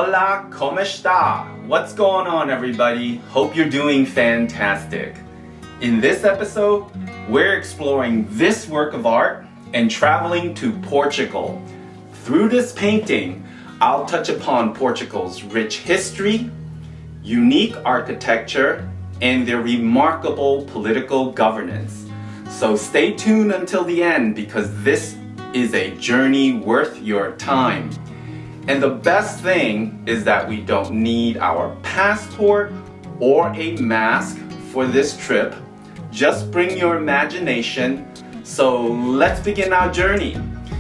Hola, ¿cómo está? What's going on, everybody? Hope you're doing fantastic. In this episode, we're exploring this work of art and traveling to Portugal. Through this painting, I'll touch upon Portugal's rich history, unique architecture, and their remarkable political governance. So stay tuned until the end because this is a journey worth your time. And the best thing is that we don't need our passport or a mask for this trip. Just bring your imagination. So let's begin our journey.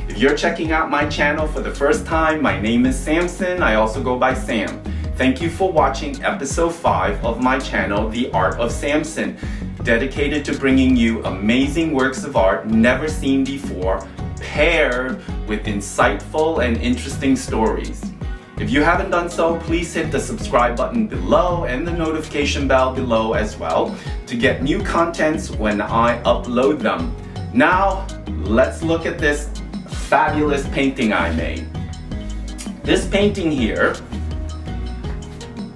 If you're checking out my channel for the first time, my name is Samson. I also go by Sam. Thank you for watching episode 5 of my channel, The Art of Samson, dedicated to bringing you amazing works of art never seen before, paired with insightful and interesting stories. If you haven't done so, please hit the subscribe button below and the notification bell below as well to get new contents when I upload them. Now, let's look at this fabulous painting I made. This painting here,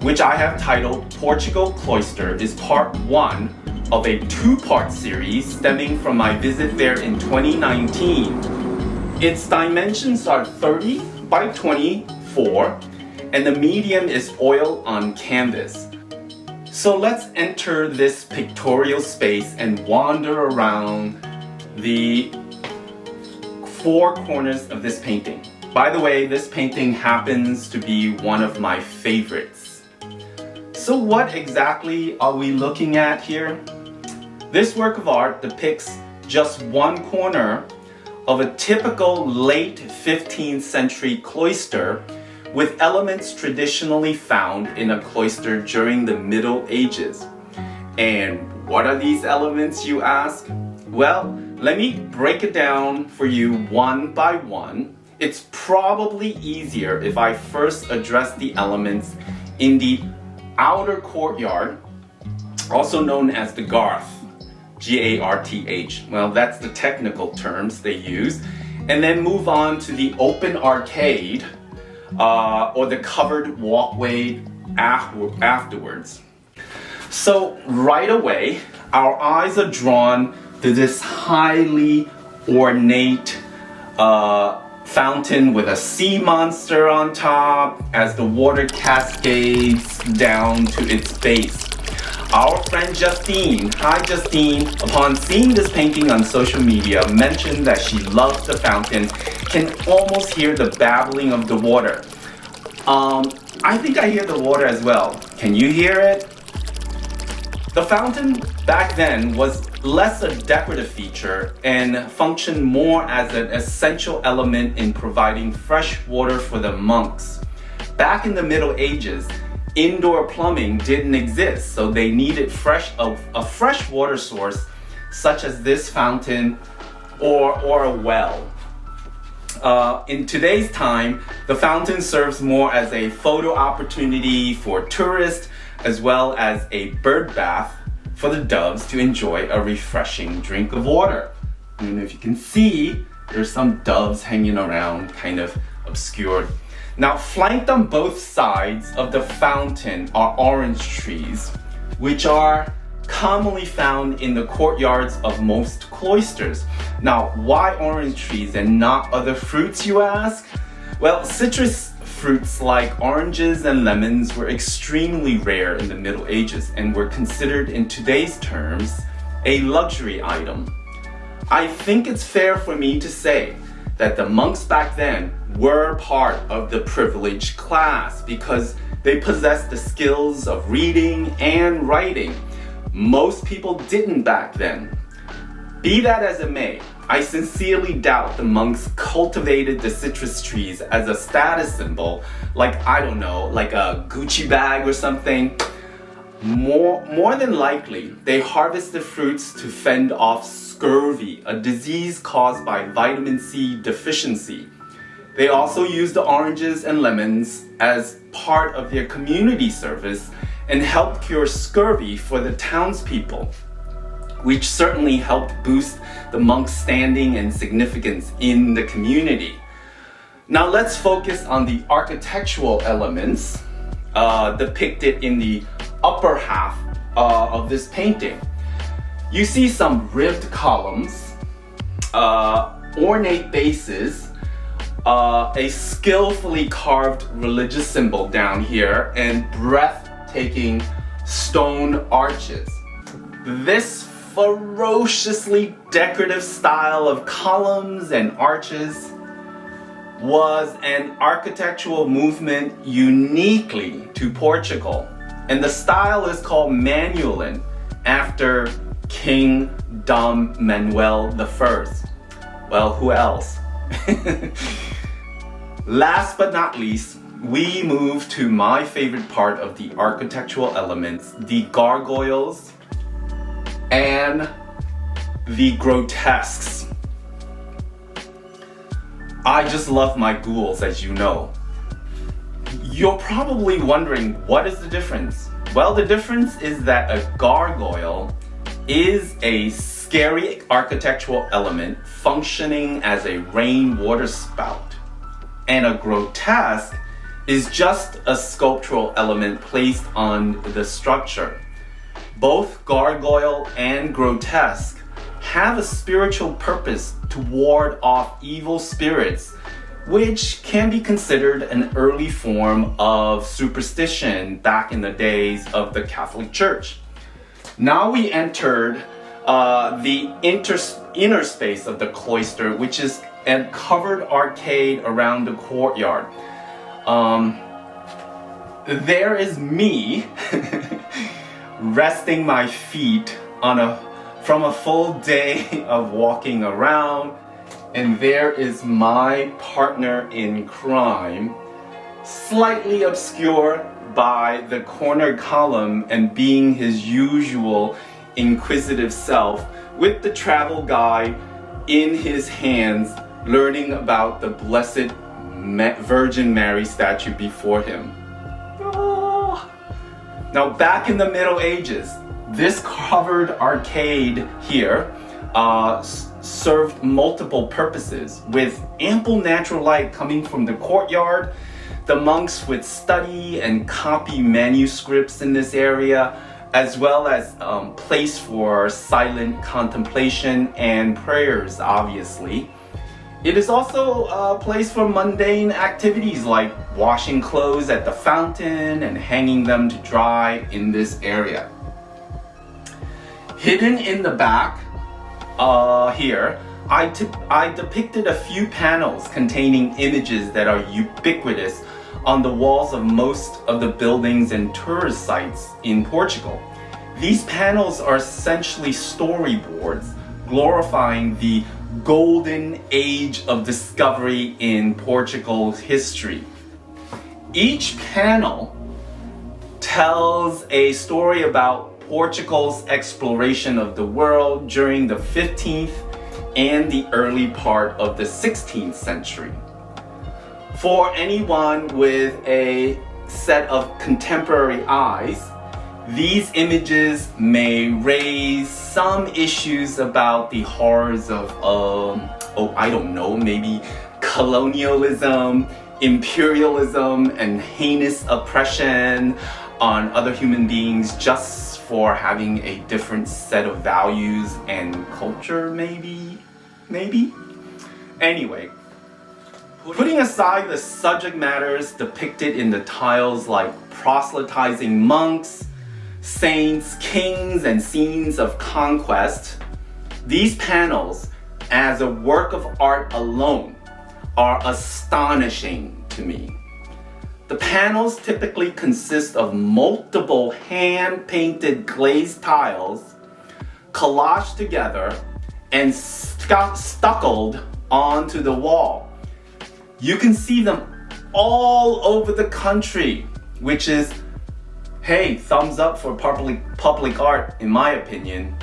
which I have titled Portugal Cloister, is part 1 of a 2-part series stemming from my visit there in 2019. Its dimensions are 30 by 24 and the medium is oil on canvas. So let's enter this pictorial space and wander around the 4 corners of this painting. By the way, this painting happens to be one of my favorites. So what exactly are we looking at here? This work of art depicts just one corner of a typical late 15th century cloister with elements traditionally found in a cloister during the Middle Ages. And what are these elements, you ask? Well, let me break it down for you one by one. It's probably easier if I first address the elements in the outer courtyard, also known as the garth. G-A-R-T-H. Well, that's the technical terms they use. And then move on to the open arcade or the covered walkway afterwards. So right away, our eyes are drawn to this highly ornate fountain with a sea monster on top as the water cascades down to its base. Our friend Justine, hi Justine, upon seeing this painting on social media, mentioned that she loves the fountain, can almost hear the babbling of the water. I think I hear the water as well. Can you hear it? The fountain back then was less a decorative feature and functioned more as an essential element in providing fresh water for the monks. Back in the Middle Ages, indoor plumbing didn't exist, so they needed a fresh water source such as this fountain or a well. In today's time, the fountain serves more as a photo opportunity for tourists as well as a bird bath for the doves to enjoy a refreshing drink of water. I don't know if you can see, there's some doves hanging around, kind of obscured. Now, flanked on both sides of the fountain are orange trees, which are commonly found in the courtyards of most cloisters. Now, why orange trees and not other fruits, you ask? Well, citrus fruits like oranges and lemons were extremely rare in the Middle Ages and were considered, in today's terms, a luxury item. I think it's fair for me to say that the monks back then were part of the privileged class because they possessed the skills of reading and writing. Most people didn't back then. Be that as it may, I sincerely doubt the monks cultivated the citrus trees as a status symbol, like, I don't know, like a Gucci bag or something. More than likely, they harvested fruits to fend off scurvy, a disease caused by vitamin C deficiency. They also used the oranges and lemons as part of their community service and helped cure scurvy for the townspeople, which certainly helped boost the monks' standing and significance in the community. Now let's focus on the architectural elements depicted in the upper half of this painting. You see some ribbed columns, ornate bases, a skillfully carved religious symbol down here, and breathtaking stone arches. This ferociously decorative style of columns and arches was an architectural movement uniquely to Portugal, and the style is called Manueline, after King Dom Manuel I. Well, who else? Last but not least, we move to my favorite part of the architectural elements, the gargoyles and the grotesques. I just love my ghouls, as you know. You're probably wondering, what is the difference? Well, the difference is that a gargoyle is a scary architectural element functioning as a rainwater spout, and a grotesque is just a sculptural element placed on the structure. Both gargoyle and grotesque have a spiritual purpose to ward off evil spirits, which can be considered an early form of superstition back in the days of the Catholic Church. Now we entered the inner space of the cloister, which is a covered arcade around the courtyard. There is me resting my feet from a full day of walking around, and there is my partner in crime, slightly obscured by the corner column and being his usual inquisitive self, with the travel guide in his hands, learning about the Blessed Virgin Mary statue before him. Oh. Now, back in the Middle Ages, this covered arcade here served multiple purposes, with ample natural light coming from the courtyard. The monks would study and copy manuscripts in this area, as well as place for silent contemplation and prayers, obviously. It is also a place for mundane activities like washing clothes at the fountain and hanging them to dry in this area. Hidden in the back here, I depicted a few panels containing images that are ubiquitous on the walls of most of the buildings and tourist sites in Portugal. These panels are essentially storyboards glorifying the golden age of discovery in Portugal's history. Each panel tells a story about Portugal's exploration of the world during the 15th and the early part of the 16th century. For anyone with a set of contemporary eyes, these images may raise some issues about the horrors of, maybe colonialism, imperialism, and heinous oppression on other human beings just for having a different set of values and culture, maybe? Anyway, putting aside the subject matters depicted in the tiles like proselytizing monks, saints, kings, and scenes of conquest, these panels, as a work of art alone, are astonishing to me. The panels typically consist of multiple hand-painted glazed tiles collaged together and stuccoed onto the wall. You can see them all over the country, which is, hey, thumbs up for public art, in my opinion.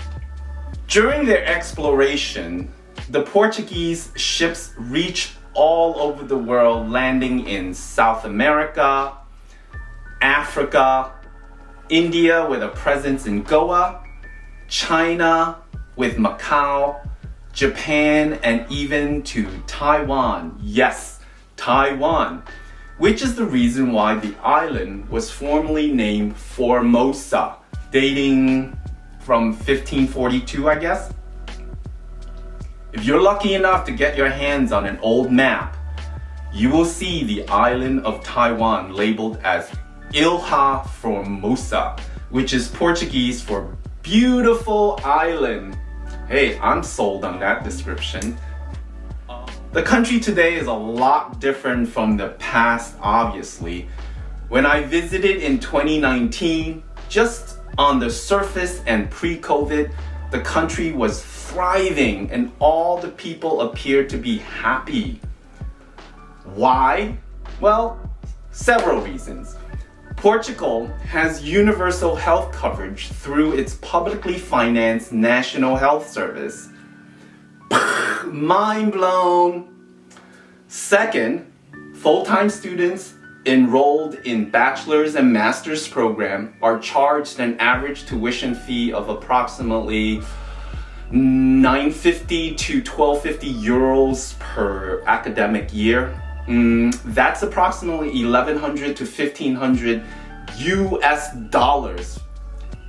During their exploration, the Portuguese ships reached all over the world, landing in South America, Africa, India with a presence in Goa, China with Macau, Japan, and even to Taiwan. Yes, Taiwan, which is the reason why the island was formerly named Formosa, dating from 1542, I guess. If you're lucky enough to get your hands on an old map, you will see the island of Taiwan labeled as Ilha Formosa, which is Portuguese for beautiful island. Hey, I'm sold on that description. The country today is a lot different from the past, obviously. When I visited in 2019, just on the surface and pre-COVID, the country was thriving and all the people appeared to be happy. Why? Well, several reasons. Portugal has universal health coverage through its publicly financed National Health Service. Mind blown. Second, full-time students enrolled in bachelor's and master's program are charged an average tuition fee of approximately 950 to 1250 euros per academic year. That's approximately 1100 to 1500 US dollars.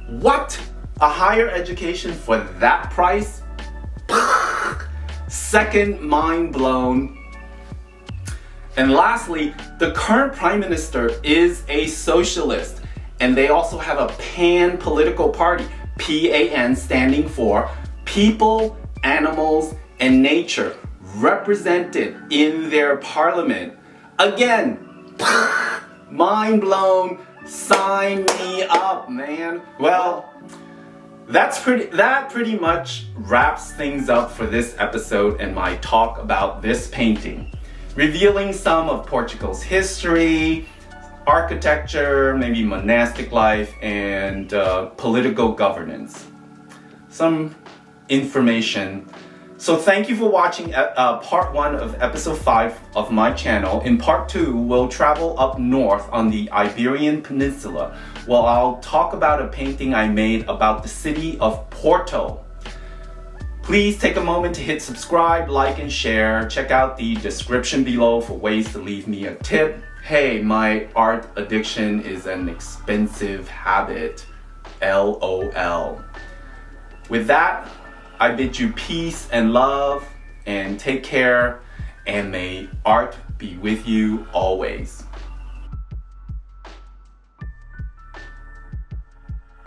What? A higher education for that price? Second, mind blown. And lastly, the current prime minister is a socialist, and they also have a pan political party, PAN, standing for People, Animals, and Nature, represented in their parliament. Again, mind blown. Sign me up, man. Well, that pretty much wraps things up for this episode and my talk about this painting, revealing some of Portugal's history, architecture, maybe monastic life, and political governance. Some information. So thank you for watching part 1 of episode 5 of my channel. In part 2, we'll travel up north on the Iberian Peninsula. Well, I'll talk about a painting I made about the city of Porto. Please take a moment to hit subscribe, like, and share. Check out the description below for ways to leave me a tip. Hey, my art addiction is an expensive habit. LOL. With that, I bid you peace and love, and take care, and may art be with you always.